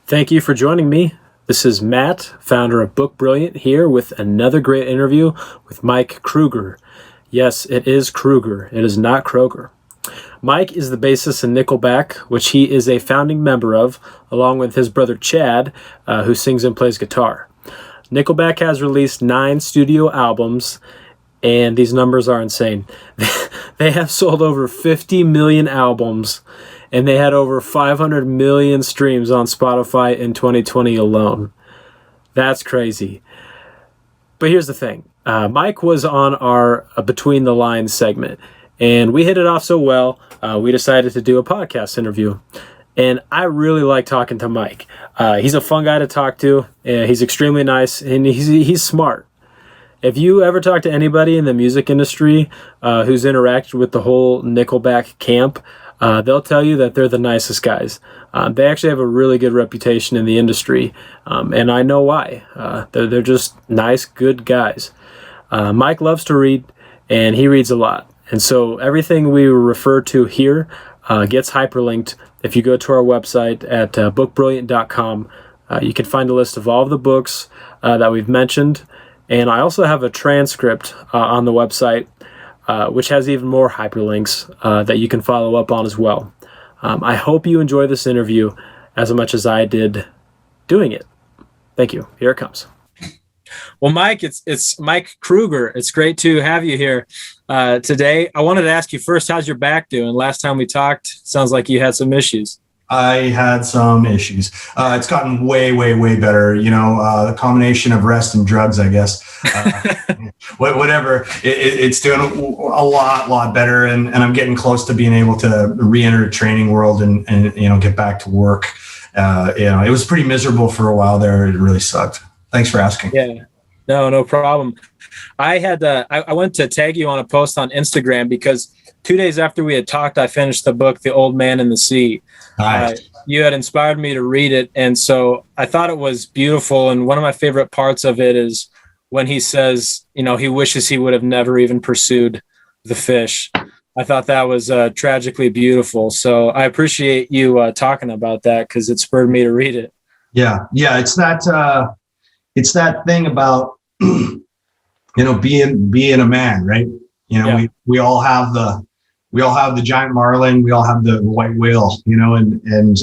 Thank you for joining me. This is Matt, founder of Book Brilliant, here with another great interview with Mike Kroeger. Yes, it is Kroeger. It is not Kroeger. Mike is the bassist in Nickelback, which he is a founding member of, along with his brother Chad, who sings and plays guitar. Nickelback has released 9 studio albums, and these numbers are insane. They have sold over 50 million albums, and they had over 500 million streams on Spotify in 2020 alone. That's crazy. But here's the thing. Mike was on our Between the Lines segment, and we hit it off so well, we decided to do a podcast interview. And I really like talking to Mike. He's a fun guy to talk to. He's extremely nice, and he's smart. If you ever talk to anybody in the music industry who's interacted with the whole Nickelback camp, they'll tell you that they're the nicest guys. They actually have a really good reputation in the industry, and I know why. They're just nice, good guys. Mike loves to read, and he reads a lot. And so everything we refer to here gets hyperlinked. If you go to our website at bookbrilliant.com, you can find a list of all of the books that we've mentioned. And I also have a transcript on the website, which has even more hyperlinks that you can follow up on as well. I hope you enjoy this interview as much as I did doing it. Thank you. Here it comes. Well, Mike, it's Mike Kroeger. It's great to have you here today. I wanted to ask you first, how's your back doing? Last time we talked, sounds like you had some issues. I had some issues. It's gotten way, way, way better. You know, the combination of rest and drugs, I guess. Whatever. It's doing a lot better, and I'm getting close to being able to re-enter the training world and get back to work. It was pretty miserable for a while there. It really sucked. Thanks for asking. Yeah. No problem. I had I went to tag you on a post on Instagram because 2 days after we had talked, I finished the book, The Old Man in the Sea. Nice. You had inspired me to read it, and so I thought it was beautiful. And one of my favorite parts of it is when he says, he wishes he would have never even pursued the fish. I thought that was tragically beautiful. So I appreciate you talking about that because it spurred me to read it. Yeah. It's that thing about being a man, right? We all have the giant marlin, we all have the white whale, and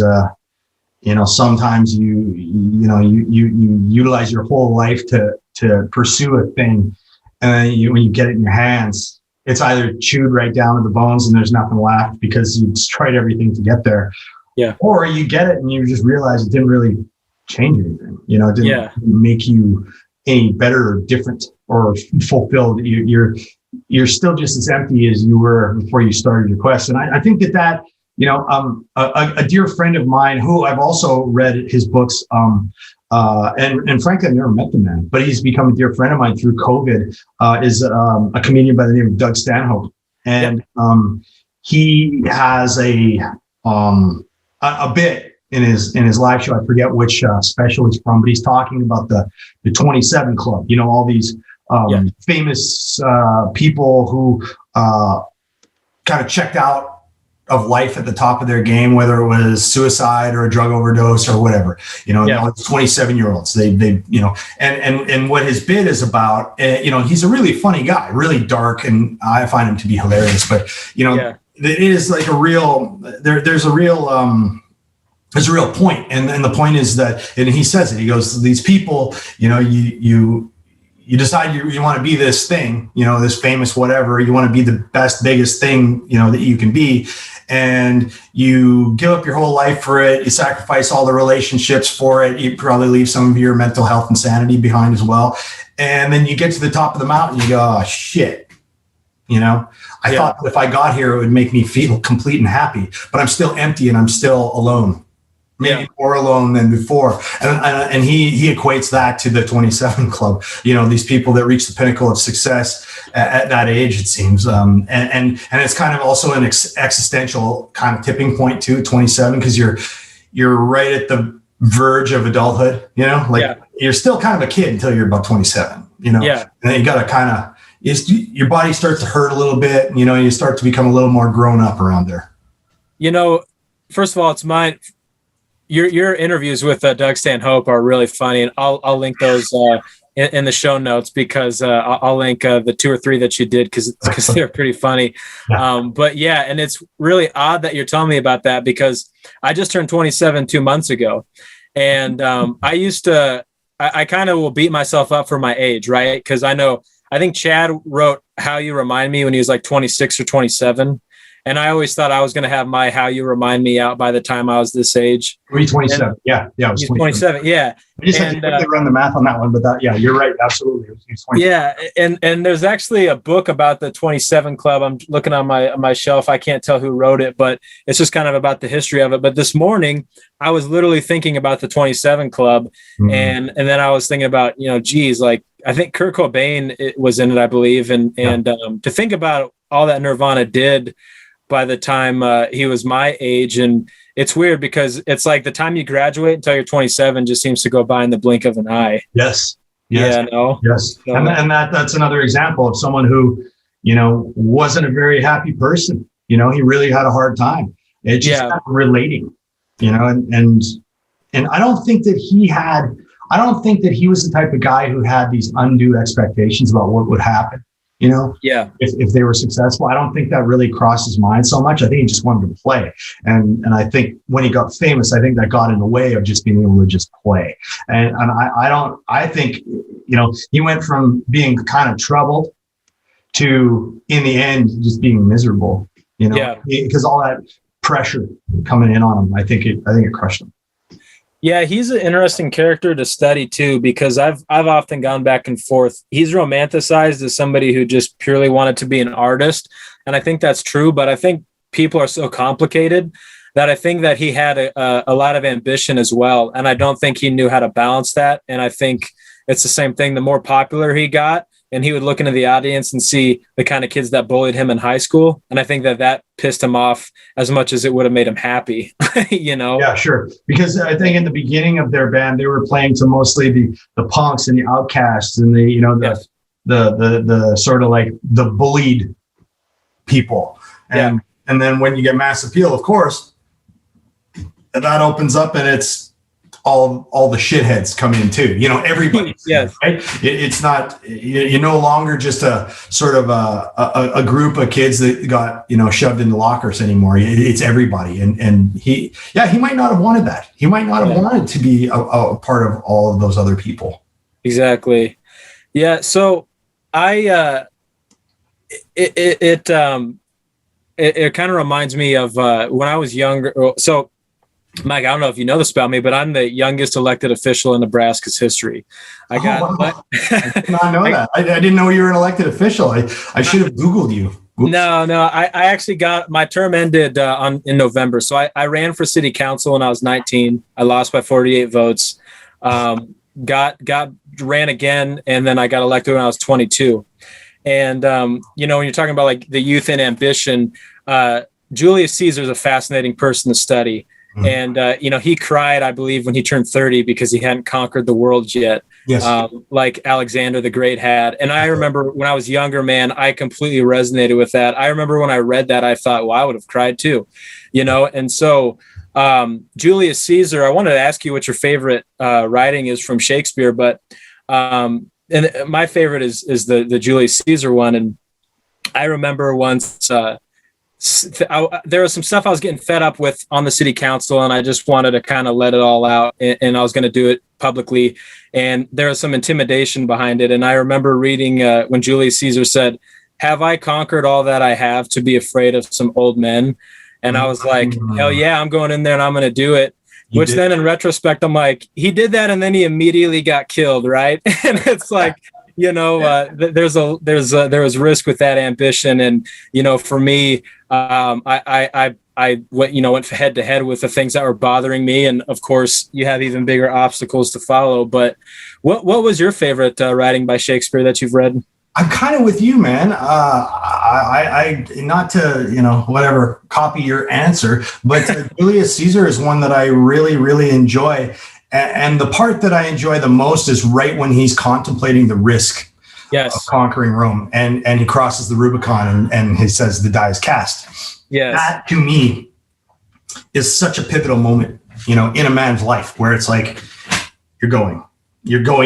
sometimes you utilize your whole life to pursue a thing, and when you get it in your hands, it's either chewed right down to the bones and there's nothing left because you destroyed everything to get there. Yeah. Or you get it and you just realize it didn't really change anything. It didn't make you any better or different or fulfilled. You're still just as empty as you were before you started your quest. And I think that a dear friend of mine who I've also read his books, and frankly, I've never met the man, but he's become a dear friend of mine through COVID, is a comedian by the name of Doug Stanhope. And he has a bit in his live show. I forget which special it's from, but he's talking about the 27 Club, all these famous people who kind of checked out of life at the top of their game, whether it was suicide or a drug overdose or whatever, 27-year-olds, they and what his bit is about, he's a really funny guy, really dark, and I find him to be hilarious, but it is like there's a real point. And the point is that, and he says it, he goes, these people, you decide you want to be this thing, this famous whatever, you want to be the best, biggest thing, that you can be. And you give up your whole life for it. You sacrifice all the relationships for it. You probably leave some of your mental health and sanity behind as well. And then you get to the top of the mountain, you go, oh shit. I thought if I got here, it would make me feel complete and happy, but I'm still empty and I'm still alone. Maybe more alone than before. And he equates that to the 27 Club, these people that reach the pinnacle of success at that age, it seems. And it's kind of also an existential kind of tipping point too, 27, because you're right at the verge of adulthood, you're still kind of a kid until you're about 27, and then you got to kind of, your body starts to hurt a little bit, you start to become a little more grown up around there. First of all, it's mine. your interviews with Doug Stanhope are really funny, and I'll link those in the show notes, because I'll link the 2 or 3 that you did, because they're pretty funny. Yeah. But yeah, and it's really odd that you're telling me about that, because I just turned 27 2 months ago, and I kind of will beat myself up for my age, right? Because I think Chad wrote How You Remind Me when he was like 26 or 27. And I always thought I was going to have my How You Remind Me out by the time I was this age. 27. Yeah. I was 27. Yeah. I just had to quickly run the math on that one, but you're right. Absolutely. It was 27. Yeah. And there's actually a book about the 27 Club. I'm looking on my shelf. I can't tell who wrote it, but it's just kind of about the history of it. But this morning, I was literally thinking about the 27 Club. Mm-hmm. And then I was thinking about, geez, like, I think Kurt Cobain was in it, I believe. And to think about all that Nirvana did by the time he was my age. And it's weird, because it's like the time you graduate until you're 27 just seems to go by in the blink of an eye. Yes. Yeah, no. Yes. So, and that's another example of someone who, wasn't a very happy person. He really had a hard time. It's just not relating, and I don't think that he was the type of guy who had these undue expectations about what would happen. If they were successful. I don't think that really crossed his mind so much. I think he just wanted to play. And I think when he got famous, I think that got in the way of just being able to just play. And I think, he went from being kind of troubled to, in the end, just being miserable, because all that pressure coming in on him, I think it crushed him. Yeah, he's an interesting character to study too, because I've often gone back and forth. He's romanticized as somebody who just purely wanted to be an artist, and I think that's true. But I think people are so complicated that I think that he had a lot of ambition as well, and I don't think he knew how to balance that. And I think it's the same thing. The more popular he got, and he would look into the audience and see the kind of kids that bullied him in high school. And I think that pissed him off as much as it would have made him happy, Yeah, sure. Because I think in the beginning of their band, they were playing to mostly the punks and the outcasts and the sort of like the bullied people. And then when you get mass appeal, of course, that opens up, and it's all the shitheads come in too, everybody. Yes. Right? It's not, you're no longer just a sort of a group of kids that got, shoved in the lockers anymore. It's everybody. And he might not have wanted that. He might not have wanted to be a part of all of those other people. Exactly. Yeah. So it kind of reminds me of when I was younger. So, Mike, I don't know if you know this about me, but I'm the youngest elected official in Nebraska's history. I did not know that. I didn't know you were an elected official. I should have Googled you. Oops. No. I actually my term ended in November. So I ran for city council when I was 19. I lost by 48 votes. Ran again, and then I got elected when I was 22. And when you're talking about like the youth and ambition, Julius Caesar is a fascinating person to study. And, he cried, I believe, when he turned 30 because he hadn't conquered the world yet, like Alexander the Great had. And I remember when I was younger, man, I completely resonated with that. I remember when I read that, I thought, well, I would have cried too, And so Julius Caesar, I wanted to ask you what your favorite writing is from Shakespeare, but and my favorite is the Julius Caesar one. And I remember once there was some stuff I was getting fed up with on the city council, and I just wanted to kind of let it all out, and I was going to do it publicly, and there was some intimidation behind it. And I remember reading when Julius Caesar said, "Have I conquered all that I have to be afraid of some old men?" And I was like, hell yeah, I'm going in there and I'm going to do it. Which then in retrospect, I'm like, he did that and then he immediately got killed, right? And it's like, there was risk with that ambition. And, for me, I went head to head with the things that were bothering me. And of course, you have even bigger obstacles to follow. But what was your favorite writing by Shakespeare that you've read? I'm kind of with you, man. I not to, copy your answer, but Julius Caesar is one that I really, really enjoy. And the part that I enjoy the most is right when he's contemplating the risk of conquering Rome, and he crosses the Rubicon and he says the die is cast. Yes. That to me is such a pivotal moment in a man's life where it's like, you're going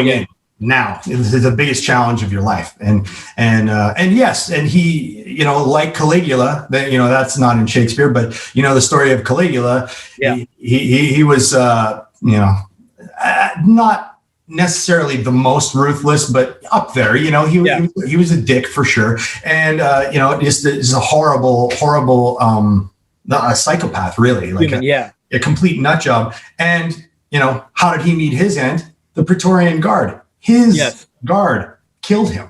in now. This is the biggest challenge of your life. And yes, and he, like Caligula, that's not in Shakespeare, but the story of Caligula, he was, not necessarily the most ruthless, but up there, he was a dick for sure. And, just is a horrible, a psychopath, really, like a complete nut job. And, how did he meet his end? The Praetorian Guard, his guard killed him,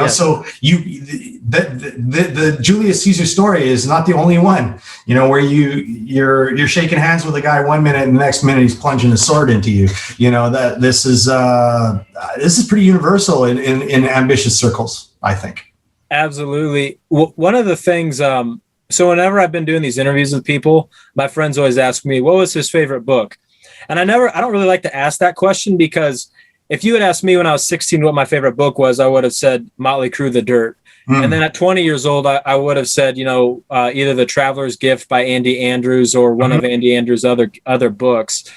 so the Julius Caesar story is not the only one, where you're shaking hands with a guy 1 minute and the next minute he's plunging a sword into you, that this is pretty universal in ambitious circles, I think. Absolutely. One of the things, so whenever I've been doing these interviews with people, my friends always ask me, what was his favorite book? And I don't really like to ask that question, because if you had asked me when I was 16 what my favorite book was, I would have said Motley Crue, The Dirt. And then at 20 years old, I would have said, either The Traveler's Gift by Andy Andrews or one of Andy Andrews' other books,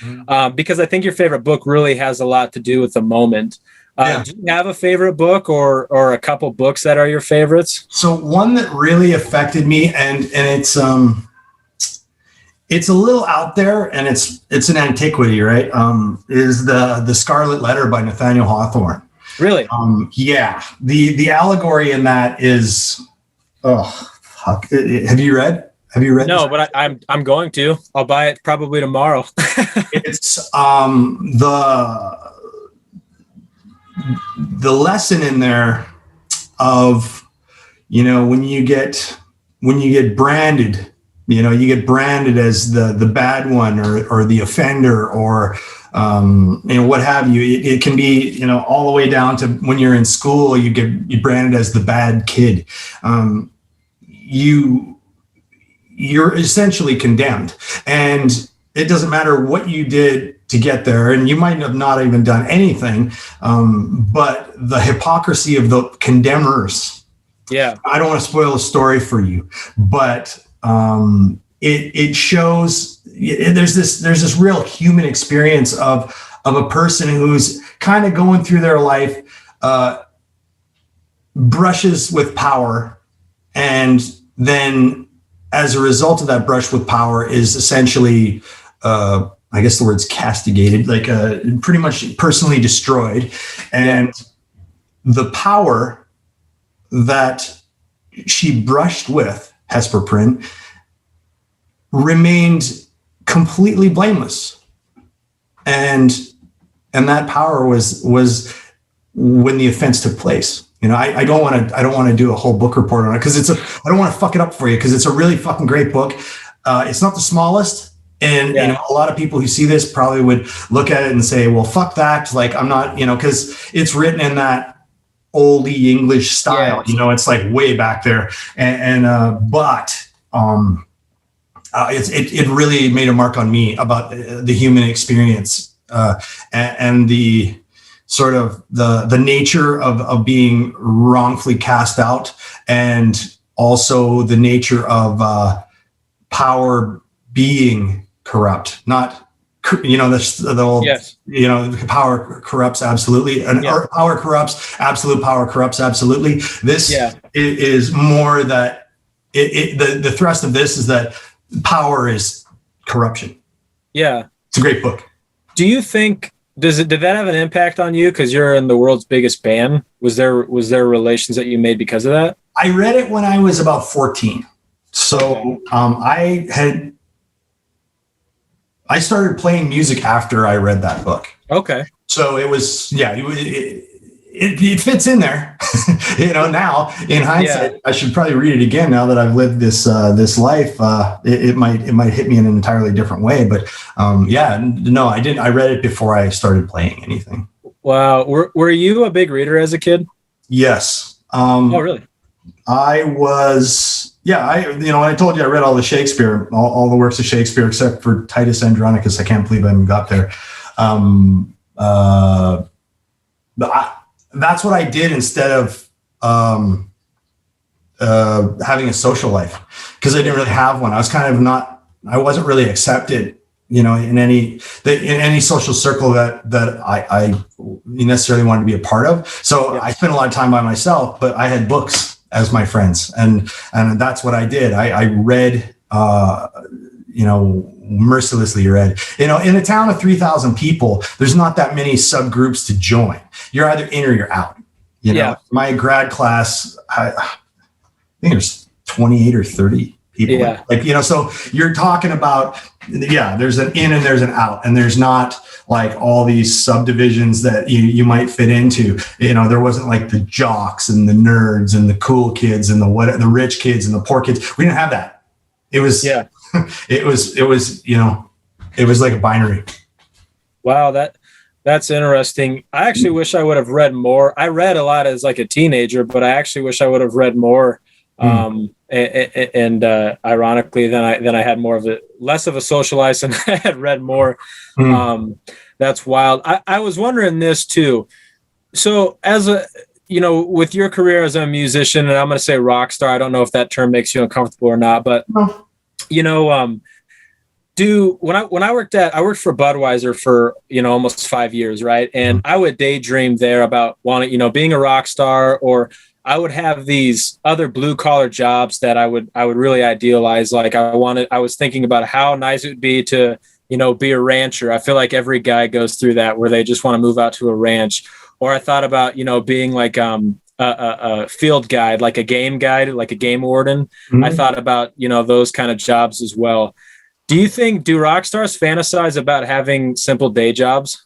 because I think your favorite book really has a lot to do with the moment. Do you have a favorite book or a couple books that are your favorites? So one that really affected me, and it's a little out there, and it's an antiquity, right? Is the Scarlet Letter by Nathaniel Hawthorne. Really? The allegory in that is, fuck. Have you read? No, but I'm going to. I'll buy it probably tomorrow. It's the lesson in there of, when you get branded. You get branded as the bad one or the offender or, what have you. It can be, all the way down to when you're in school, you branded as the bad kid. You're essentially condemned, and it doesn't matter what you did to get there. And you might have not even done anything. But the hypocrisy of the condemners. Yeah. I don't want to spoil the story for you, but it shows there's this real human experience of a person who's kind of going through their life, brushes with power, and then as a result of that brush with power is essentially, I guess the word's castigated, like pretty much personally destroyed. And the power that she brushed with, Hesper Prynne, remained completely blameless. And that power was when the offense took place. I don't want to do a whole book report on it because I don't want to fuck it up for you, because it's a really fucking great book. It's not the smallest. And a lot of people who see this probably would look at it and say, well, fuck that. Like, I'm not, because it's written in that oldie English style, it's like way back there. But it really made a mark on me about the human experience, and the sort of the nature of being wrongfully cast out, and also the nature of power being corrupt, not, the old, power corrupts absolutely, and power corrupts, absolute power corrupts absolutely. This is more that the thrust of this is that power is corruption. Yeah. It's a great book. Do you think, did that have an impact on you? Because you're in the world's biggest band. Was there relations that you made because of that? I read it when I was about 14. So I started playing music after I read that book. Okay. So it was, it fits in there. Now in hindsight, I should probably read it again now that I've lived this life. It might hit me in an entirely different way. But no, I didn't. I read it before I started playing anything. Wow. Were you a big reader as a kid? Yes. Oh, really? I was. Yeah, I told you I read all the Shakespeare, all the works of Shakespeare except for Titus Andronicus. I can't believe I haven't got there. That's what I did instead of having a social life, because I didn't really have one. I was kind of I wasn't really accepted in any social circle that I necessarily wanted to be a part of. So I spent a lot of time by myself, but I had books as my friends, and that's what I did. I read, mercilessly read. In a town of 3,000 people, there's not that many subgroups to join. You're either in or you're out. My grad class, I think there's 28 or 30 people. Yeah. So you're talking about, there's an in and there's an out, and there's not like all these subdivisions that you might fit into. There wasn't like the jocks and the nerds and the cool kids and the rich kids and the poor kids. We didn't have that. It was, it was like a binary. Wow. That's interesting. I actually wish I would have read more. I read a lot as like a teenager, but I actually wish I would have read more. Ironically, then I had less of a socialist, and I had read more. That's wild. I was wondering this too. So as with your career as a musician, and I'm going to say rock star, I don't know if that term makes you uncomfortable or not, but when I worked for Budweiser for almost 5 years, right? And I would daydream there about wanting being a rock star, or I would have these other blue collar jobs that I would really idealize. Like I was thinking about how nice it would be to be a rancher. I feel like every guy goes through that, where they just want to move out to a ranch. Or I thought about being like a field guide, like a game guide, like a game warden. I thought about those kind of jobs as well. Do rock stars fantasize about having simple day jobs?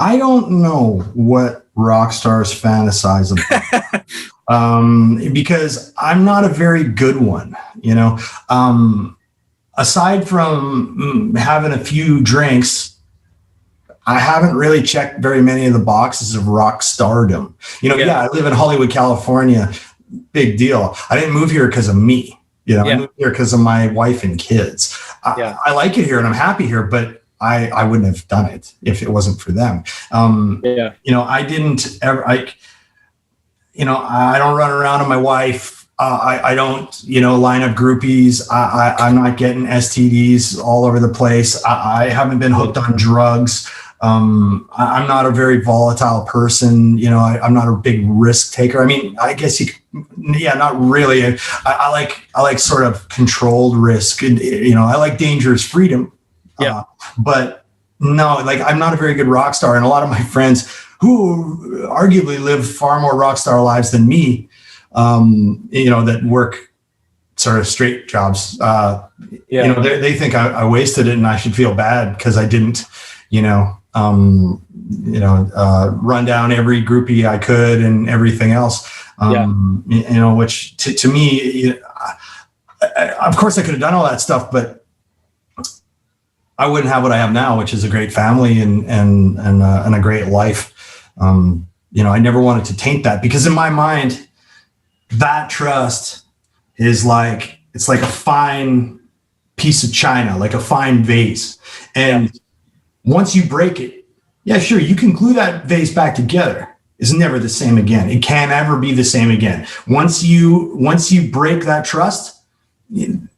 I don't know what rock stars fantasize about, because I'm not a very good one. Aside from having a few drinks, I haven't really checked very many of the boxes of rock stardom. I live in Hollywood, California. Big deal. I didn't move here because of me. I moved here because of my wife and kids. I like it here and I'm happy here, but I wouldn't have done it if it wasn't for them. I didn't ever, I don't run around with my wife. I don't, line up groupies. I'm not getting STDs all over the place. I haven't been hooked on drugs. I'm not a very volatile person. I'm not a big risk taker. I mean, I guess not really. I like sort of controlled risk, and, I like dangerous freedom. But no, I'm not a very good rock star. And a lot of my friends who arguably live far more rock star lives than me, that work sort of straight jobs, they think I wasted it and I should feel bad because I didn't, run down every groupie I could and everything else, which to me, of course I could have done all that stuff, but I wouldn't have what I have now, which is a great family and a great life. I never wanted to taint that, because in my mind, that trust is it's like a fine piece of china, like a fine vase. And once you break it, sure, you can glue that vase back together. It's never the same again. It can't ever be the same again. Once you break that trust,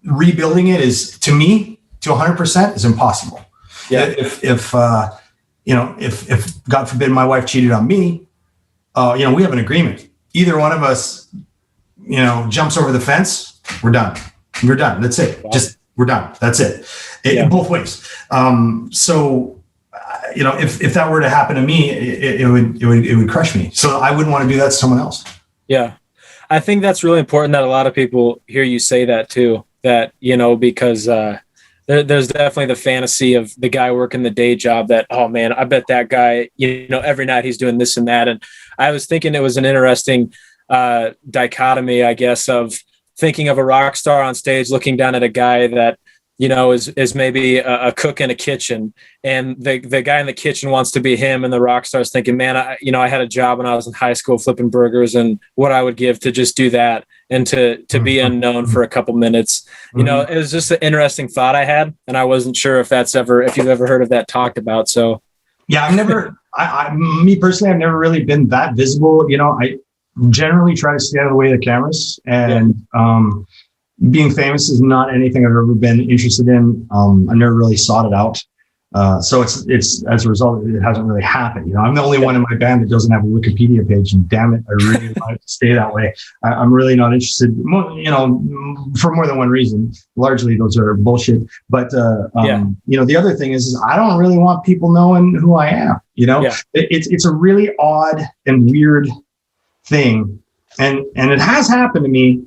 rebuilding it is, to me, to 100% is impossible. If God forbid my wife cheated on me, we have an agreement. Either one of us, jumps over the fence, we're done. We're done. That's it. Wow. We're done. That's it. Both ways. If that were to happen to me, it would crush me. So I wouldn't want to do that to someone else. Yeah. I think that's really important that a lot of people hear you say that too, that, because, there's definitely the fantasy of the guy working the day job that, oh man, I bet that guy, every night he's doing this and that. And I was thinking it was an interesting dichotomy, I guess, of thinking of a rock star on stage, looking down at a guy that, is maybe a cook in a kitchen, and the guy in the kitchen wants to be him. And the rock star's thinking, man, I had a job when I was in high school flipping burgers, and what I would give to just do that and to be unknown for a couple minutes. It was just an interesting thought I had, and I wasn't sure if you've ever heard of that talked about. So yeah, me personally, I've never really been that visible. I generally try to stay out of the way of the cameras, and being famous is not anything I've ever been interested in. I've never really sought it out. So it's as a result, it hasn't really happened. You know, I'm the only one in my band that doesn't have a Wikipedia page, and damn it, I really want it to stay that way. I'm really not interested, you know, for more than one reason. Largely, those are bullshit. But you know, the other thing is I don't really want people knowing who I am. You know, it's a really odd and weird thing, and it has happened to me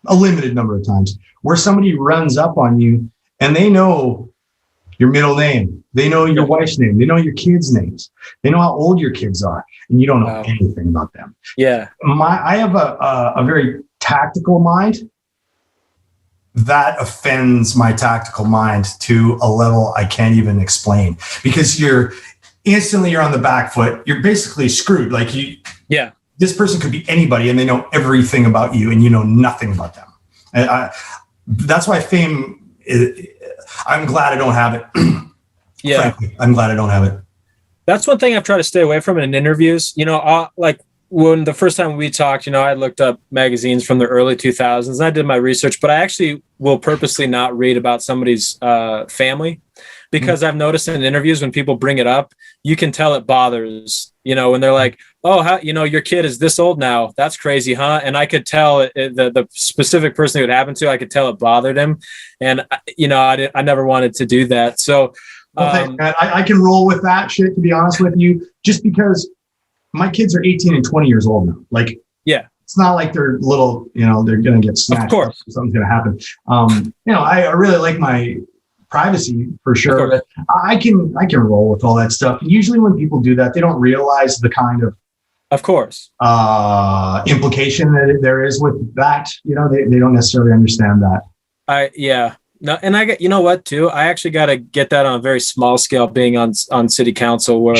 a limited number of times where somebody runs up on you and they know your middle name, they know your wife's name, they know your kids' names, they know how old your kids are, and you don't know anything about them. I have a very tactical mind that offends my tactical mind to a level I can't even explain, because you're on the back foot. You're basically screwed. Like this person could be anybody and they know everything about you and you know nothing about them. That's why fame I'm glad I don't have it. Frankly, I'm glad I don't have it. That's one thing I've tried to stay away from in interviews. You know, like when the first time we talked, you know, I looked up magazines from the early 2000s and I did my research, but I actually will purposely not read about somebody's family, because I've noticed in interviews when people bring it up, you can tell it bothers, you know, when they're like, oh, you know, your kid is this old now. That's crazy, huh? And I could tell the specific person who it happened to, I could tell it bothered him. And, you know, I never wanted to do that. So I can roll with that shit, to be honest with you, just because my kids are 18 and 20 years old now. Like, it's not like they're little, you know, they're going to get snatched. Of course. Something's going to happen. You know, I really like my privacy for sure. I can roll with all that stuff. And usually when people do that, they don't realize the kind of course, implication that there is with that. You know, they don't necessarily understand that. No, and I get, you know what, too? I actually got to get that on a very small scale, being on city council, where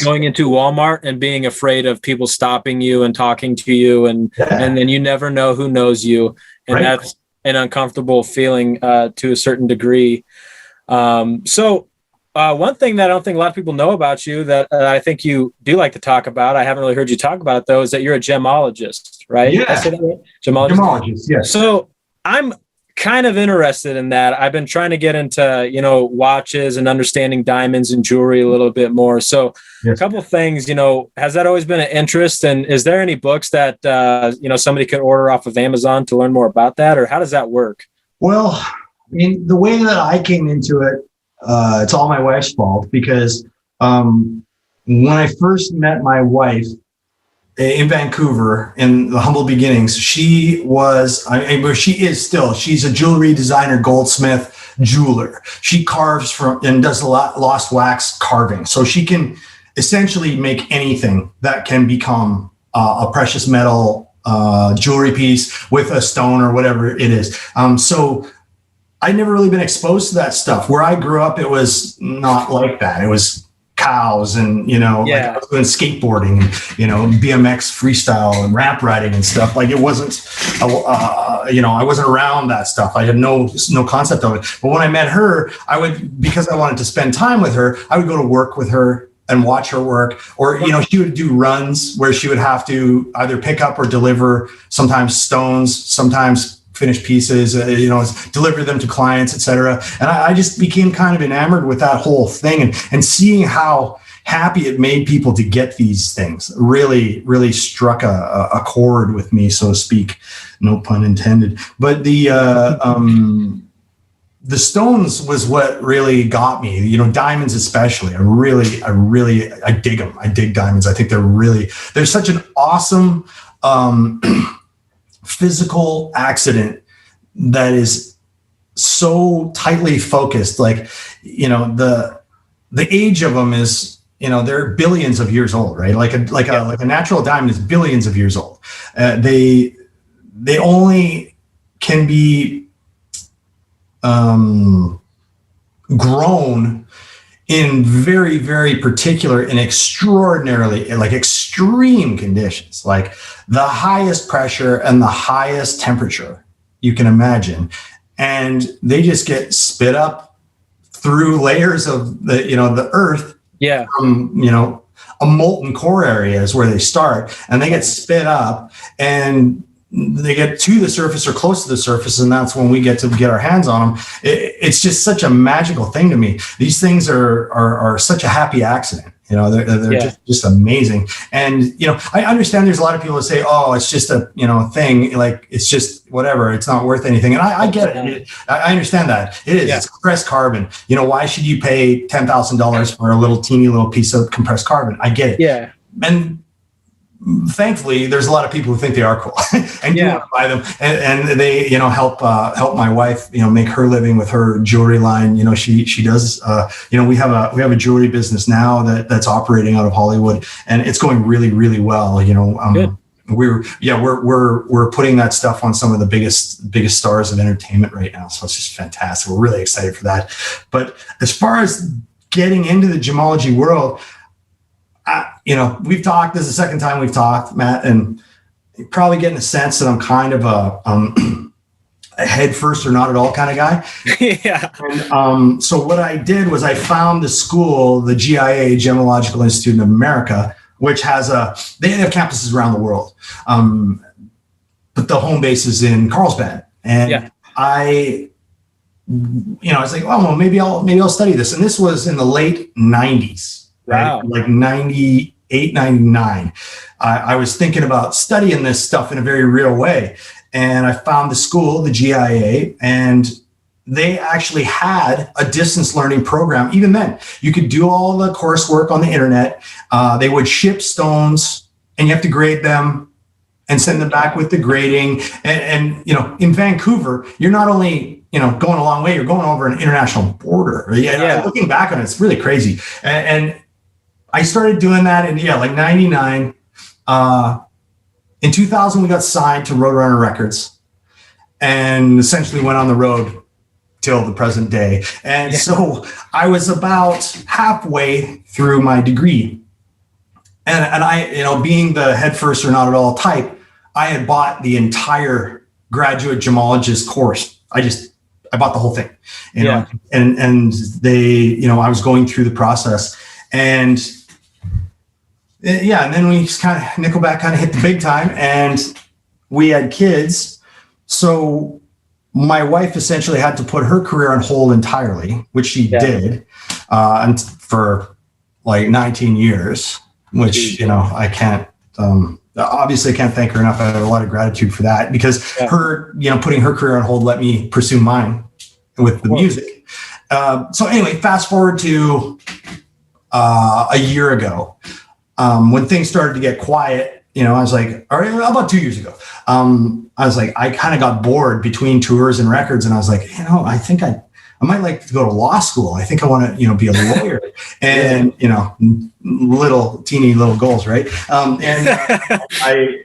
going into Walmart and being afraid of people stopping you and talking to you, and then you never know who knows you, and that's an uncomfortable feeling to a certain degree. So one thing that I don't think a lot of people know about you that I think you do like to talk about, I haven't really heard you talk about it though, is that you're a gemologist, right? Yeah. I say that right? Gemologist, yes. So I'm kind of interested in that. I've been trying to get into, you know, watches and understanding diamonds and jewelry a little bit more. So a couple of things, you know, has that always been an interest? And is there any books that, you know, somebody could order off of Amazon to learn more about that? Or how does that work? Well, I mean, the way that I came into it, it's all my wife's fault, because when I first met my wife in Vancouver in the humble beginnings, she was, she is still, she's a jewelry designer, goldsmith, jeweler. She carves from and does a lot lost wax carving. So she can essentially make anything that can become a precious metal jewelry piece with a stone or whatever it is. So I'd never really been exposed to that stuff. Where I grew up, it was not like that. It was cows and, you know, like I was doing skateboarding and, you know, BMX freestyle and ramp riding and stuff. Like it wasn't, you know, I wasn't around that stuff. I had no concept of it. But when I met her, because I wanted to spend time with her, I would go to work with her and watch her work. Or, you know, she would do runs where she would have to either pick up or deliver sometimes stones, sometimes finished pieces, you know, deliver them to clients, etc. And I just became kind of enamored with that whole thing, and seeing how happy it made people to get these things really, really struck a chord with me, so to speak. No pun intended. But the stones was what really got me. You know, diamonds especially. I dig them. I dig diamonds. I think they're such an awesome physical accident that is so tightly focused. Like, you know, the age of them is, you know, they're billions of years old, right? Like a natural diamond is billions of years old. They only can be grown in very, very particular and extraordinarily, like extreme conditions, like the highest pressure and the highest temperature you can imagine. And they just get spit up through layers of the, you know, the earth. From, you know, a molten core area is where they start, and they get spit up, and they get to the surface or close to the surface, and that's when we get to get our hands on them. It's just such a magical thing to me. These things are such a happy accident. They're just amazing. And, I understand there's a lot of people that say, oh, it's just a, thing, like it's just whatever, it's not worth anything. And I get it. I understand that. It is. It's compressed carbon. Why should you pay $10,000 for a teeny little piece of compressed carbon? I get it. Yeah. And thankfully, there's a lot of people who think they are cool and do want to buy them, and they, help my wife, make her living with her jewelry line. She does. We have a jewelry business now that's operating out of Hollywood, and it's going really, really well. We're putting that stuff on some of the biggest stars of entertainment right now, so it's just fantastic. We're really excited for that. But as far as getting into the gemology world, we've talked. This is the second time we've talked, Matt, and you're probably getting a sense that I'm kind of a head first or not at all kind of guy. Yeah. And so what I did was I found the school, the GIA, Gemological Institute of America, which has they have campuses around the world, but the home base is in Carlsbad. And I was like, oh, well, maybe I'll study this. And this was in the late 90s. Right? Wow. Like 98, 99. I was thinking about studying this stuff in a very real way. And I found the school, the GIA, and they actually had a distance learning program. Even then, you could do all the coursework on the internet. They would ship stones, and you have to grade them and send them back with the grading. And in Vancouver, you're not only going a long way, you're going over an international border. Looking back on it, it's really crazy. And I started doing that in 99. In 2000, we got signed to Roadrunner Records and essentially went on the road till the present day. And so I was about halfway through my degree. And I, being the head first or not at all type, I had bought the entire graduate gemologist course. I bought the whole thing, and they, I was going through the process, and then we just Nickelback hit the big time, and we had kids. So my wife essentially had to put her career on hold entirely, which she did, and for like 19 years, which, I can't, obviously I can't thank her enough. I have a lot of gratitude for that, because her, putting her career on hold let me pursue mine with the music. So anyway, fast forward to a year ago, when things started to get quiet, I was like, or about 2 years ago, I was like, I kind of got bored between tours and records. And I was like, I think I might like to go to law school. I think I want to, be a lawyer. And, teeny little goals, right?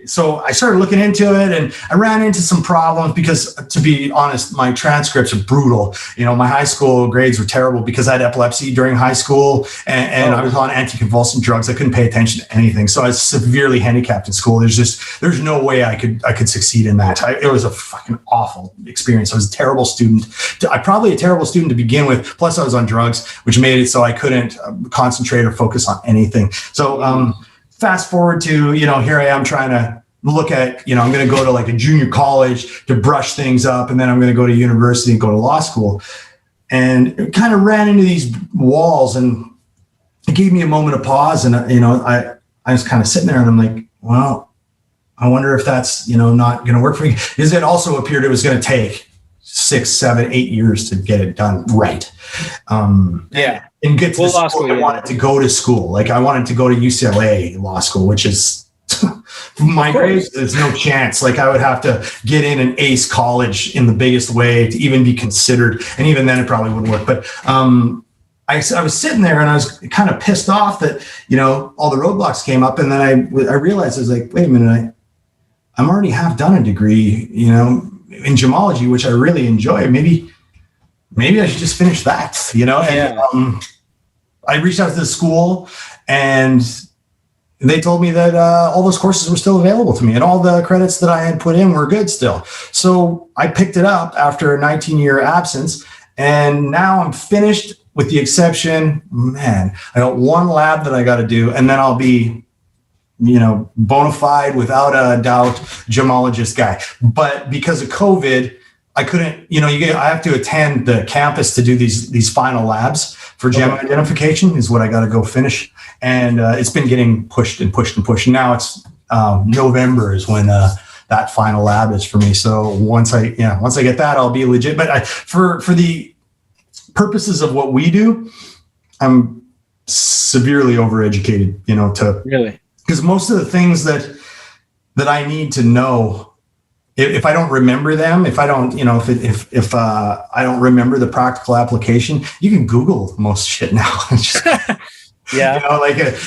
So I started looking into it, and I ran into some problems because, to be honest, my transcripts are brutal. My high school grades were terrible because I had epilepsy during high school, and I was on anticonvulsant drugs. I couldn't pay attention to anything. So I was severely handicapped in school. There's no way I could succeed in that. It was a fucking awful experience. I was a terrible student. Probably a terrible student to begin with. Plus I was on drugs, which made it so I couldn't concentrate or focus on anything. So fast forward to, here I am trying to look at, I'm going to go to like a junior college to brush things up, and then I'm going to go to university and go to law school. And it kind of ran into these walls, and it gave me a moment of pause. And, I was kind of sitting there, and I'm like, well, I wonder if that's, not going to work for me. Because it also appeared it was going to take 6, 7, 8 years to get it done right. And get to the school I wanted to go to school. Like I wanted to go to UCLA law school, which is my grades, there's no chance. Like I would have to get in an ace college in the biggest way to even be considered. And even then it probably wouldn't work. But I was sitting there, and I was kind of pissed off that, all the roadblocks came up. And then I realized, I was like, wait a minute, I'm already half done a degree, in gemology, which I really enjoy. Maybe I should just finish that, And I reached out to the school, and they told me that all those courses were still available to me, and all the credits that I had put in were good still. So I picked it up after a 19-year absence, and now I'm finished, with the exception, I got one lab that I got to do, and then I'll be bona fide, without a doubt, gemologist guy. But because of COVID, I couldn't, I have to attend the campus to do these final labs for gem identification is what I got to go finish. And it's been getting pushed and pushed and pushed. And now it's November is when that final lab is for me. So once I get that, I'll be legit. But for the purposes of what we do, I'm severely overeducated, to really, because most of the things that I need to know, if I don't remember them, if I don't, if I don't remember the practical application, you can Google most shit now. Yeah.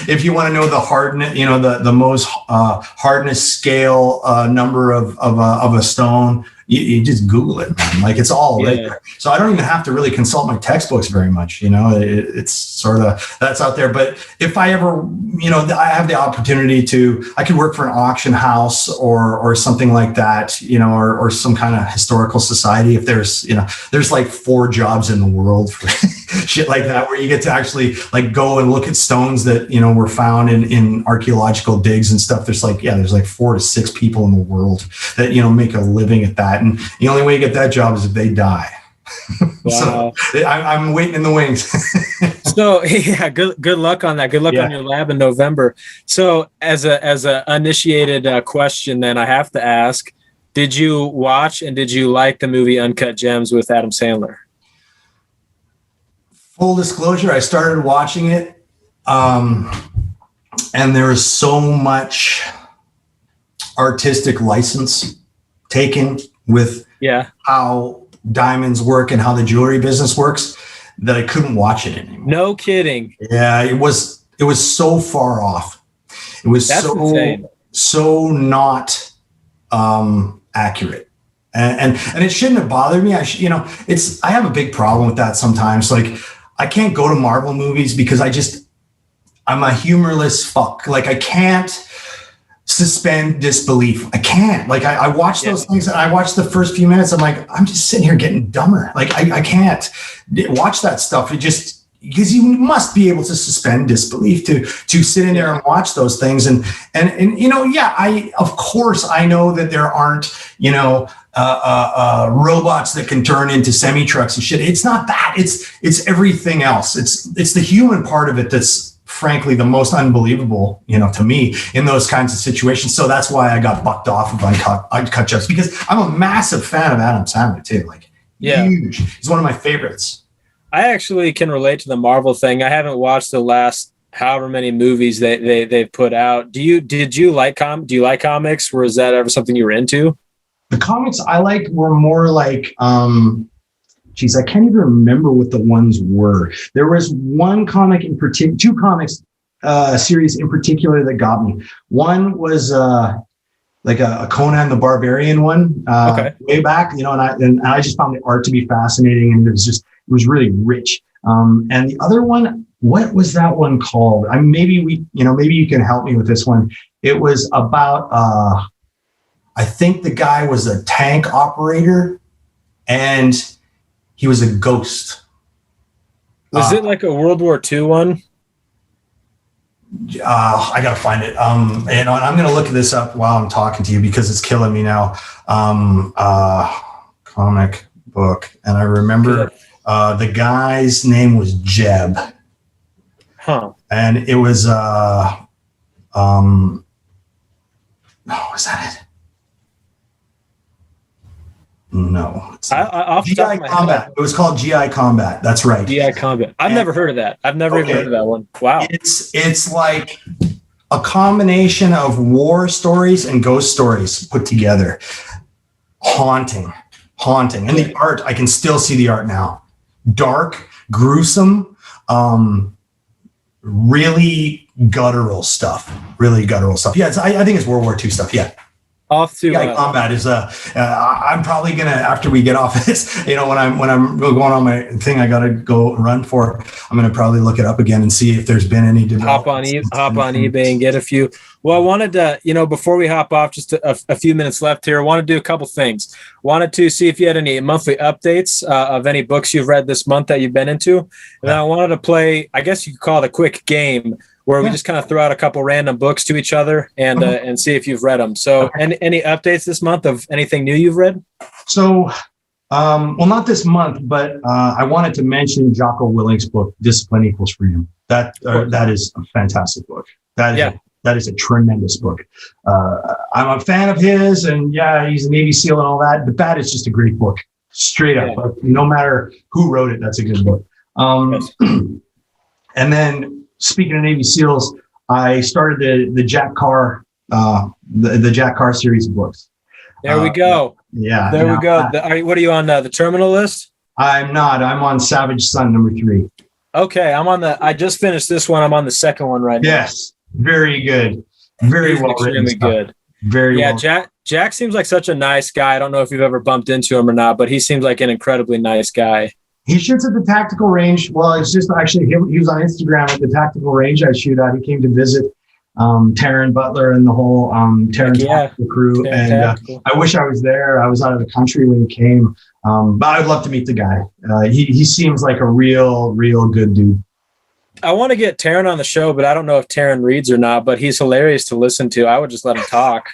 If you want to know the hardness, the most hardness scale number of a stone, you just Google it, man. Like, it's all right there. So I don't even have to really consult my textbooks very much. It's sort of, that's out there. But if I ever, I have the opportunity I could work for an auction house or something like that, or some kind of historical society. If there's like 4 jobs in the world for shit like that, where you get to actually like go and look at stones that, were found in archaeological digs and stuff. There's like 4 to 6 people in the world that, make a living at that. And the only way you get that job is if they die. Wow. So I'm waiting in the wings. So yeah, good luck on that. Good luck on your lab in November. So as a uninitiated question, then I have to ask, did you watch and did you like the movie Uncut Gems with Adam Sandler? Full disclosure, I started watching it, and there is so much artistic license taken with how diamonds work and how the jewelry business works that I couldn't watch it anymore. No kidding. Yeah, it was so far off. It was so not accurate. And it shouldn't have bothered me. I have a big problem with that sometimes. Like, I can't go to Marvel movies because I'm a humorless fuck. Like, I can't suspend disbelief. I can't. Like, I watch those things and I watch the first few minutes. I'm like, I'm just sitting here getting dumber. Like, I can't watch that stuff. It just, because you must be able to suspend disbelief to sit in there and watch those things. And of course I know that there aren't, robots that can turn into semi trucks and shit. It's not that. It's everything else. It's the human part of it that's frankly the most unbelievable, to me in those kinds of situations. So that's why I got bucked off of Uncut Gems, because I'm a massive fan of Adam Sandler too. Like, huge. He's one of my favorites. I actually can relate to the Marvel thing. I haven't watched the last however many movies they've put out. Do you like comics? Or is that ever something you were into? The comics I liked were more like, I can't even remember what the ones were. There was one comic in particular, 2 comics series in particular that got me. One was like a Conan the Barbarian one way back, and I just found the art to be fascinating, and it was really rich. And the other one, what was that one called? Maybe you can help me with this one. It was about, I think the guy was a tank operator and he was a ghost. Was it like a World War II one? I gotta find it. And I'm gonna look this up while I'm talking to you because it's killing me now. Comic book, and I remember the guy's name was Jeb. Huh. And it was was that it? No. GI Combat. It was called GI Combat. That's right. GI Combat. I've never heard of that. I've never even heard of that one. Wow. It's like a combination of war stories and ghost stories put together. Haunting. And the art, I can still see the art now. Dark, gruesome, really guttural stuff. Yeah, I think it's World War II stuff. Yeah. Off to combat is I'm probably gonna, after we get off of this, when I'm going on my thing I gotta go run for, I'm gonna probably look it up again and see if there's been any developments. Hop on eBay and get a few. Well, I wanted to, before we hop off, just a few minutes left here, I want to do a couple things. Wanted to see if you had any monthly updates of any books you've read this month that you've been into. And then I wanted to play, I guess you could call it a quick game. where we just kind of throw out a couple random books to each other and see if you've read them. So any updates this month of anything new you've read? So, well, not this month, but I wanted to mention Jocko Willink's book, Discipline Equals Freedom. That is a fantastic book. That is a tremendous book. I'm a fan of his, and he's a Navy SEAL and all that, but that is just a great book. Straight up. Like, no matter who wrote it, that's a good book. And then speaking of Navy SEALs, I started the Jack Carr, the Jack Carr series of books. There we go. There we go. What are you on the terminal list? I'm not. I'm on Savage Son #3. Okay, I just finished this one. I'm on the second one right now. Yes, very good. Very well written. Extremely good. Very well. Jack seems like such a nice guy. I don't know if you've ever bumped into him or not, but he seems like an incredibly nice guy. He shoots at the tactical range. Well, it's just actually he was on Instagram at the tactical range I shoot at. He came to visit Taryn Butler and the whole Taryn Tactical crew. And I wish I was there. I was out of the country when he came. But I'd love to meet the guy. He seems like a real good dude. I want to get Taryn on the show, but I don't know if Taryn reads or not, but he's hilarious to listen to. I would just let him talk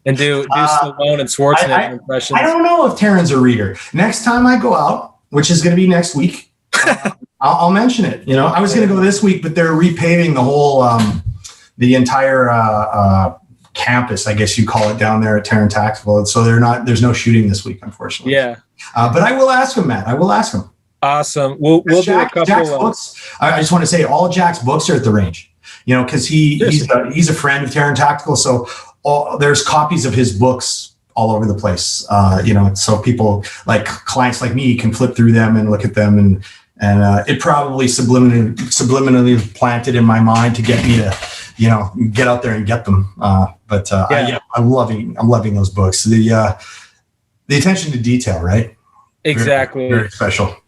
and do Stallone and Schwarzenegger impressions. I don't know if Taryn's a reader. Next time I go out, which is going to be next week, I'll mention it. You know, I was going to go this week, but they're repaving the whole, the entire campus, I guess you call it, down there at Taryn Tactical. So there's no shooting this week, unfortunately. Yeah. But I will ask him, Matt. I will ask him. Awesome. We'll do a couple Jack's books. I just want to say all Jack's books are at the range, you know, because he's a friend of Taryn Tactical. So there's copies of his books all over the place, you know, so people like clients like me can flip through them and look at them, and it probably subliminally planted in my mind to get me to, you know, get out there and get them. I'm loving those books. The attention to detail, right? Exactly. Very special.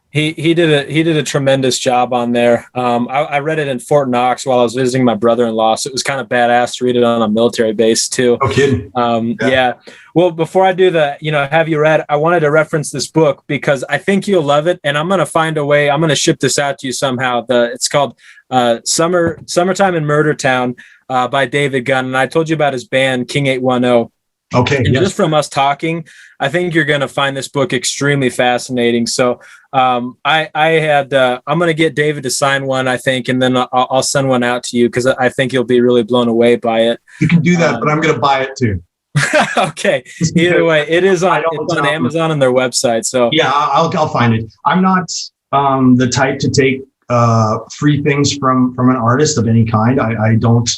He did a tremendous job on there. I read it in Fort Knox while I was visiting my brother-in-law, so it was kind of badass to read it on a military base too. No kidding. Yeah. Well, before I do the, have you read, I wanted to reference this book because I think you'll love it, and I'm going to find a way. I'm going to ship this out to you somehow. It's called Summertime in Murder Town by David Gunn, and I told you about his band King 810. Okay. And just from us talking, I think you're going to find this book extremely fascinating. So I'm going to get David to sign one, I think, and then I'll send one out to you because I think you'll be really blown away by it. You can do that, but I'm going to buy it too. Okay. Either way, it's on Amazon and their website. So yeah, I'll find it. I'm not the type to take free things from an artist of any kind. I don't.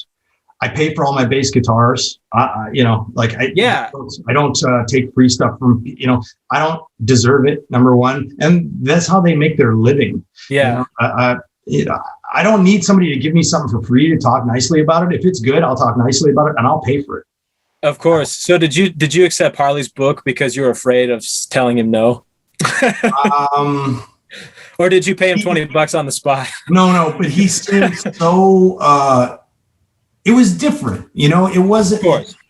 I pay for all my bass guitars. I don't take free stuff from, I don't deserve it, number one. And that's how they make their living. Yeah. I don't need somebody to give me something for free to talk nicely about it. If it's good, I'll talk nicely about it and I'll pay for it. Of course. So did you accept Harley's book because you were afraid of telling him no? Or did you pay him $20 on the spot? No, but he seemed so, it was different, it wasn't,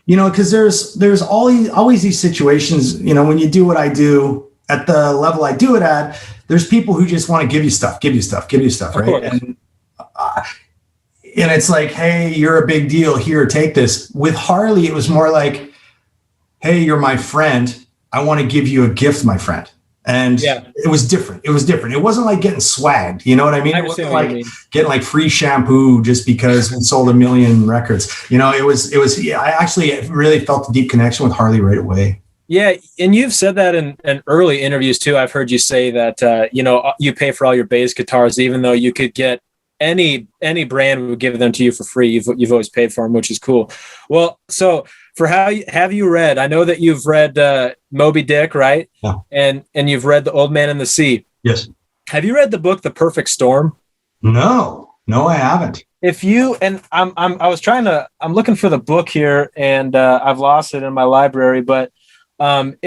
because there's always these situations, when you do what I do at the level I do it at, there's people who just want to give you stuff, right? And it's like, hey, you're a big deal here, take this. With Harley, it was more like, hey, you're my friend. I want to give you a gift, my friend. And it was different. It wasn't like getting swagged. You know what I mean? It wasn't like getting like free shampoo just because we sold 1 million records. It was, I actually really felt a deep connection with Harley right away. Yeah. And you've said that in early interviews too. I've heard you say that, you pay for all your bass guitars, even though you could get any brand would give them to you for free. You've always paid for them, which is cool. Well, so have you read? I know that you've read Moby Dick, right? Yeah. And you've read The Old Man and the Sea. Yes. Have you read the book The Perfect Storm? No, I haven't. If you and I'm looking for the book here, and I've lost it in my library. But do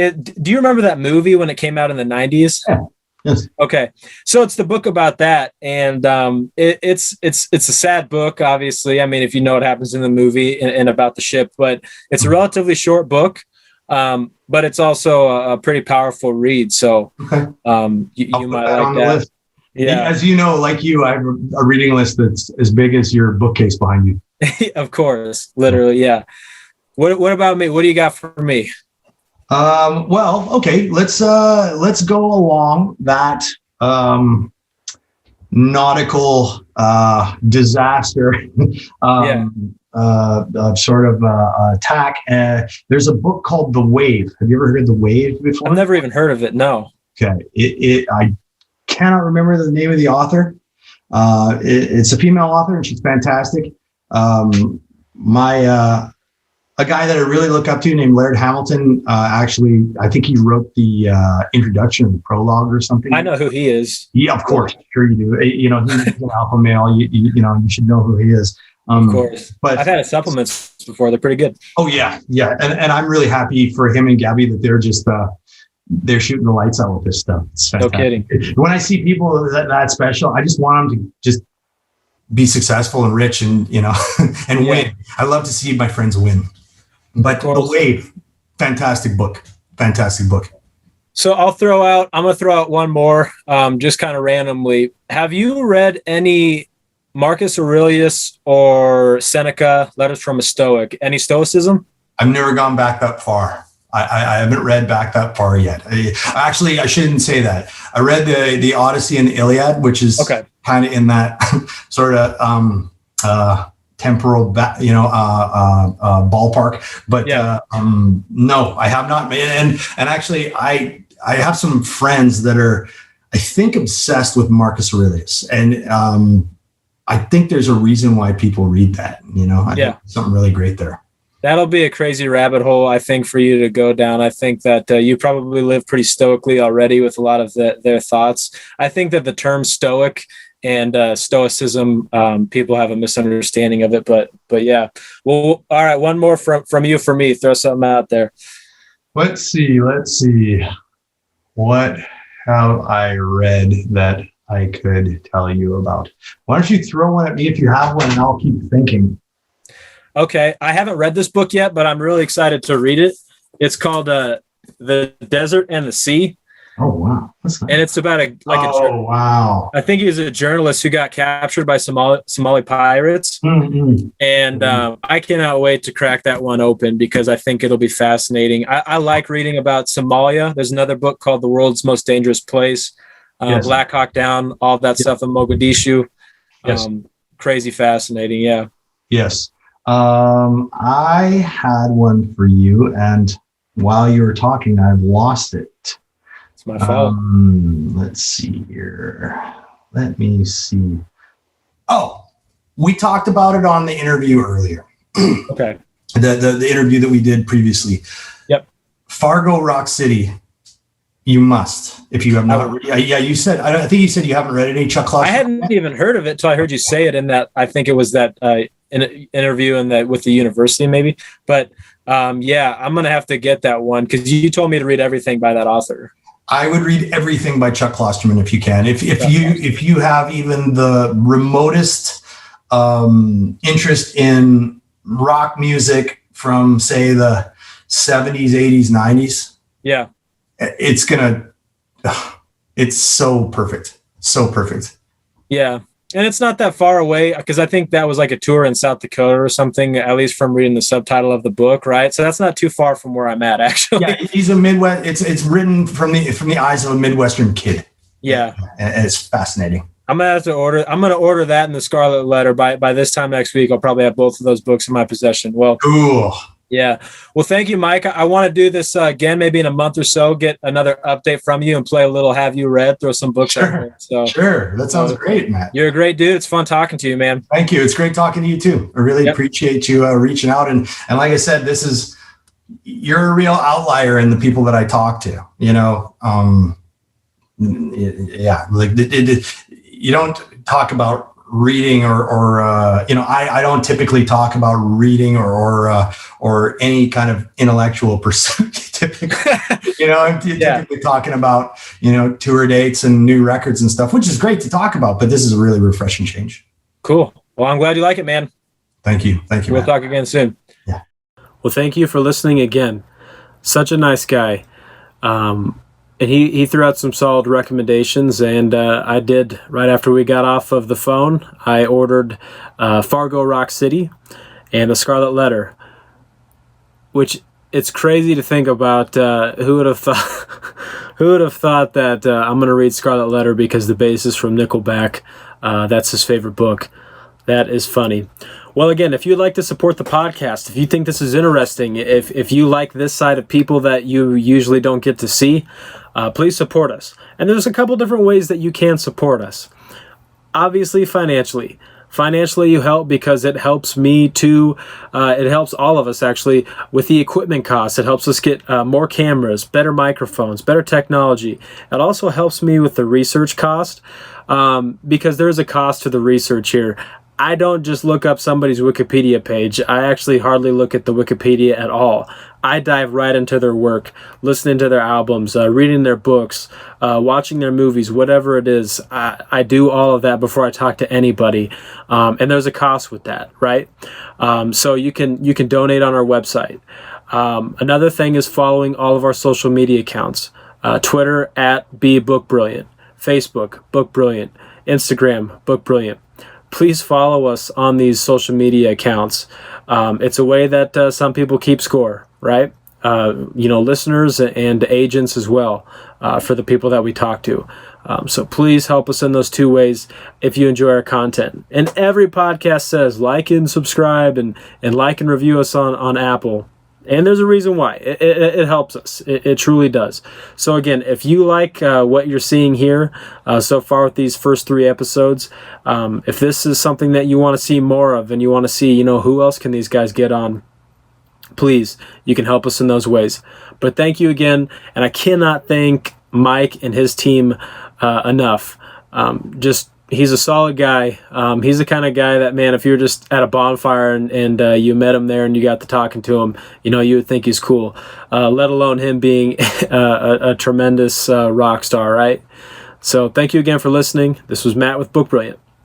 you remember that movie when it came out in the 90s? Yeah. Yes. Okay. So it's the book about that. And it's a sad book, obviously. I mean, if you know what happens in the movie and about the ship, but it's a relatively short book. But it's also a pretty powerful read. So you might like that. Yeah. As you know, like you, I have a reading list that's as big as your bookcase behind you. Of course. Literally. Yeah. What about me? What do you got for me? Well, okay, let's go along that nautical disaster sort of attack. There's a book called The Wave. Have you ever heard of The Wave before? I've never even heard of it. No. Okay. I cannot remember the name of the author. It's a female author and she's fantastic. A guy that I really look up to named Laird Hamilton, actually, I think he wrote the introduction of the prologue or something. I know who he is. Yeah, of course. Sure you do. You know, he's an alpha male. You should know who he is. Of course. But I've had his supplements before. They're pretty good. Oh, yeah. Yeah. And I'm really happy for him and Gabby that they're just, they're shooting the lights out with this stuff. It's fantastic. No kidding. When I see people that special, I just want them to just be successful and rich and, and win. I love to see my friends win. But The Wave, fantastic book. Fantastic book. So I'm going to throw out one more, just kind of randomly. Have you read any Marcus Aurelius or Seneca, Letters from a Stoic? Any Stoicism? I've never gone back that far. I haven't read back that far yet. Actually, I shouldn't say that. I read the Odyssey and the Iliad, which is kind of in that sort of temporal, ballpark. But no, I have not. And actually, I have some friends that are, I think, obsessed with Marcus Aurelius, and I think there's a reason why people read that. I think something really great there. That'll be a crazy rabbit hole, I think, for you to go down. I think that you probably live pretty stoically already with a lot of their thoughts. I think that the term stoic and stoicism, people have a misunderstanding of it, but yeah. Well, all right. One more from you for me. Throw something out there. Let's see. What have I read that I could tell you about? Why don't you throw one at me if you have one, and I'll keep thinking. Okay. I haven't read this book yet, but I'm really excited to read it. It's called The Desert and the Sea. Oh, wow. That's nice. And it's about wow. I think he was a journalist who got captured by Somali pirates. Mm-hmm. And I cannot wait to crack that one open because I think it'll be fascinating. I like reading about Somalia. There's another book called The World's Most Dangerous Place, Black Hawk Down, all that stuff in Mogadishu. Yes. Crazy fascinating. Yeah. Yes. I had one for you, and while you were talking, I've lost it. It's my fault. Let's see here. Let me see. Oh, we talked about it on the interview earlier. Okay. The interview that we did previously. Yep. Fargo Rock City. You must, if you have not. Yeah, you said. I think you said you haven't read any Chuck Klosterman. I hadn't even heard of it until I heard you say it in that. I think it was that in an interview in that with the university, maybe. But yeah, I'm gonna have to get that one because you told me to read everything by that author. I would read everything by Chuck Klosterman if you can. If you have even the remotest interest in rock music from, say, the 70s, 80s, 90s. Yeah. It's so perfect. So perfect. Yeah. And it's not that far away because I think that was like a tour in South Dakota or something, at least from reading the subtitle of the book. Right. So that's not too far from where I'm at, actually. Yeah. He's a Midwest. It's written from the eyes of a Midwestern kid. Yeah. And it's fascinating. I'm going to order that in the Scarlet Letter by this time next week. I'll probably have both of those books in my possession. Well, cool. Yeah. Well, thank you, Mike. I want to do this again, maybe in a month or so, get another update from you and play a little Have You Read, throw some books out there. So, sure. That sounds great, Matt. You're a great dude. It's fun talking to you, man. Thank you. It's great talking to you too. I really appreciate you reaching out. And like I said, you're a real outlier in the people that I talk to, yeah, like you don't talk about reading or I don't typically talk about reading or any kind of intellectual pursuit. I'm typically talking about, tour dates and new records and stuff, which is great to talk about, but this is a really refreshing change. Cool. Well, I'm glad you like it, man. Thank you. We'll talk again soon. Yeah. Well, thank you for listening again. Such a nice guy. And he threw out some solid recommendations, and I did, right after we got off of the phone, I ordered Fargo Rock City and A Scarlet Letter, which it's crazy to think about. Who would have thought who would have thought that I'm going to read Scarlet Letter because the bassist from Nickelback, that's his favorite book. That is funny. Well, again, if you'd like to support the podcast, if you think this is interesting, if you like this side of people that you usually don't get to see, please support us. And there's a couple different ways that you can support us. Obviously, financially. Financially, you help because it helps me to, it helps all of us actually with the equipment costs. It helps us get more cameras, better microphones, better technology. It also helps me with the research cost because there is a cost to the research here. I don't just look up somebody's Wikipedia page. I actually hardly look at the Wikipedia at all. I dive right into their work, listening to their albums, reading their books, watching their movies, whatever it is. I do all of that before I talk to anybody. And there's a cost with that, right? So you can donate on our website. Another thing is following all of our social media accounts. Twitter @BeBookBrilliant, Facebook, Book Brilliant, Instagram, Book Brilliant. Please follow us on these social media accounts. It's a way that some people keep score, right? Listeners and agents as well, for the people that we talk to. So please help us in those two ways if you enjoy our content. And every podcast says like and subscribe and like and review us on Apple. And there's a reason why. It helps us. It truly does. So again, if you like what you're seeing here so far with these first 3 episodes, if this is something that you want to see more of and you want to see, who else can these guys get on, please, you can help us in those ways. But thank you again. And I cannot thank Mike and his team enough. He's a solid guy. He's the kind of guy that, man, if you're just at a bonfire and you met him there and you got to talking to him, you would think he's cool, let alone him being a tremendous rock star, right? So thank you again for listening. This was Matt with Book Brilliant.